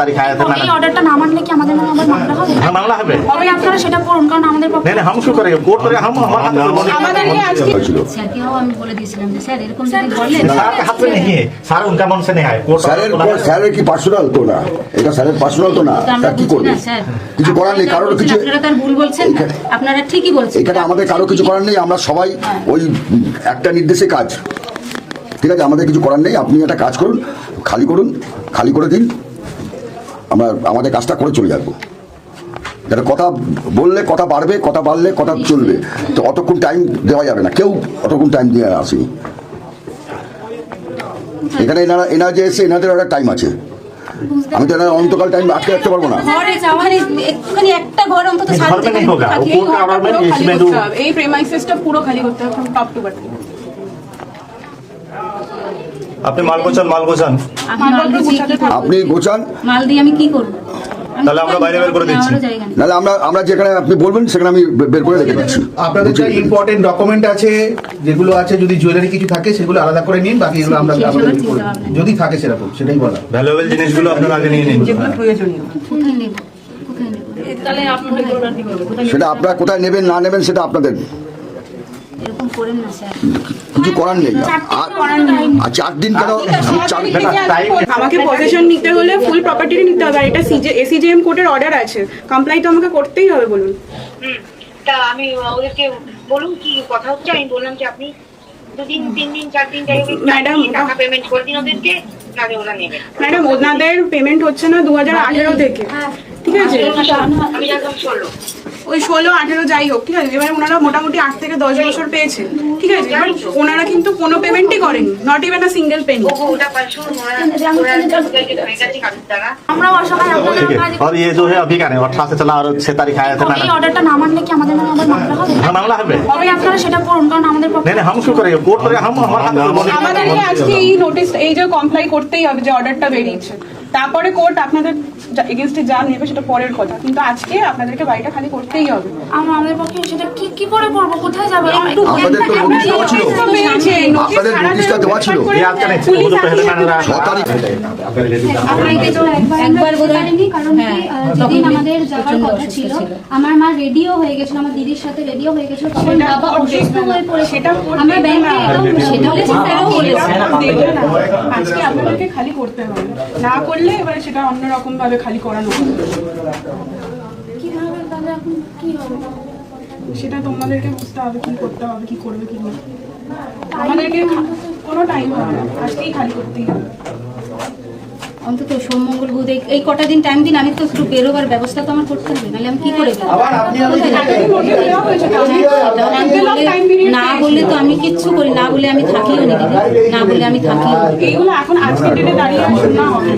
तारीख आया था এই অর্ডারটা না মানলে কি আমাদের নামে আবার মামলা হবে? हाँ मामला है তবে আপনারা সেটা করুন, কারণ আমাদের পক্ষে नहीं नहीं हम क्यों करेंगे कोर्ट करेगा हम हमारे আমাদেরকে আজকে স্যারকেও আমি বলে দিয়েছিলাম যে স্যার এরকম যদি বললেন सर के हाथ में नहीं है सर उनका मन से नहीं आए कोर्ट স্যারের কি পার্সোনাল তো না, এটা স্যারের পার্সোনাল তো না, তো আমরা তা কি বুঝি করবে? না স্যার, কিছু করার নেই, কারোর কিছু আপনারা তার ভুল বলছেন না, আপনারা ঠিকই বলছেন। এখানে আমাদের কারো কিছু করার নেই, আমরা সবাই ওই একটা নির্দেশে কাজ, ঠিক আছে? আমাদের কিছু করার নেই, আপনি একটা কাজ করুন, খালি করে দিন, আমরা আমাদের কাজটা করে চলে যাবো। যারা কথা বললে কথা বাড়বে, কথা বাড়লে কথা চলবে, তো অতক্ষণ টাইম দেওয়া যাবে না, কেউ অতক্ষণ টাইম দিয়ে আসেনি এখানে। এনারা যে এসে এনাদের একটা টাইম আছে, আমি তো এনার অন্তকাল টাইম আটকে রাখতে পারবো না। ঘরে যাওয়ার একটুখানি একটা ঘর অন্তত घर শান্তি में नहीं होगा वो कोर्ट का ऑर्डर में इसमें जो এই প্রেমাইসিসটা পুরো খালি করতে হবে from top to bottom। আপনি মাল গোছান আমি মাল দিয়ে কি করব? আপনি গোছান, মাল দিয়ে আমি কি করব? তাহলে আমরা বাইরে বের করে দিচ্ছি। আমারও জায়গা নেই। নাহলে আমরা যেখানে আপনি বলবেন সেখানে আমি বের করে রেখে দিচ্ছি। আপনাদের যা ইম্পর্টেন্ট ডকুমেন্ট আছে যেগুলো আছে, যদি জুয়েলারি কিছু থাকে সেগুলো আলাদা করে নিন, বাকি এগুলো আমরা যদি থাকে সেরকম সেটাই বলা। ভ্যালুয়েবল জিনিসগুলো আপনারা আগে নিয়ে নিন। কোথায় নেব? তাহলে আপনারা সেটা আপনারা কোথায় নেবেন না নেবেন সেটা আপনাদের, এরকম করেন না স্যার। কিছু করার নেই। আর 4 দিন কেন? আমাকে পজিশন নিতে হলে ফুল প্রপার্টি নিতে হবে, আর এটা এসিজেএম কোর্টের অর্ডার আছে, কমপ্লাই তো আমাকে করতেই হবে। বলুন তা আমি ওদেরকে বলুন কি কথা হচ্ছে, আমি বললাম যে আপনি 2 দিন 3 দিন 4 দিন যাই হোক ম্যাডাম, টাকা পেমেন্ট করে দিন ওদেরকে, নাহলে ওরা নেবে। ম্যাডাম ওনাদের পেমেন্ট হচ্ছে না 2018 থেকে, ঠিক আছে? আমি একদম 16 ওই 16-18 যাই হোক, ঠিক আছে? এবার ওনারা মোটামুটি 8 থেকে 10 বছর পেয়েছেন, ঠিক আছে? এবার ওনারা কিন্তু কোনো পেমেন্টই করেনি, not even a single Penney. ওটা পারছুন ওরা হয়ে গেছে কাজের দ্বারা। আমরা অসহায়, আপনাদের কাজ और ये जो है अभी का नहीं 18 से चला और 6 तारीख आया था এই অর্ডারটা না মানলে কি আমাদের নামে আবার মামলা হবে? हाँ मामला है তবে আপনারা সেটা করুন, কারণ আমাদের পক্ষে नहीं नहीं हम क्यों करेंगे कोर्ट करेगा हम हमारे আমাদেরকে আজকে এই নোটিস, এই যে কমপ্লাই করতেই হবে যে অর্ডারটা বেরিয়েছে, তারপরে কোর্ট আপনাদের এগেইনস্টে যা নেবে সেটা পরের কথা, কিন্তু আজকে আপনাদেরকে বাড়িটা খালি করতেই হবে। আমাদের পক্ষে সেটা কি করে করব, কোথায় যাব? আপনাদের তো নোটিশ দেওয়া ছিল, আপনাদের নোটিশটা দেওয়া ছিল। ये आज का नहीं वो तो पहले मैंने 6 তারিখ আপনাকে তো একবার পারিনি, কারণ কি, যেদিন তখন আমাদের যাওয়ার কথা ছিল, আমার মা রেডিও হয়ে গেছিল, আমার দিদির সাথে রেডিও হয়ে গেছিল, তখন বাবা অসুস্থ হয়ে পড়ে, সেটা আমরা ব্যাংকে সেটাও স্যারও বলেছে। আজকে আপনাদেরকে খালি করতে হবে, না করলে এবারে সেটা অন্যরকম ভাবে খালি করানো হবে। কিভাবে তাহলে এখন কি হবে? সেটা তোমাদেরকে বুঝতে হবে কি করতে হবে, কি করবে কি না। আমাদেরকে কোনো টাইম হবে না, আজকেই খালি করতেই হবে। অন্তত সোমমঙ্গল বুধ এই কটা দিন টাইম দিন, আমি তো একটু বেরোবার ব্যবস্থা তো আমার করতে হবে, নাহলে আমি কি করে বেরোবো? না বললে তো আমি কিচ্ছু করি না, বলে আমি থাকিও নি দিদি, না বলে আমি থাকিও। এইগুলো এখন আজকের ডেটে দাঁড়িয়ে আসুন না হবে।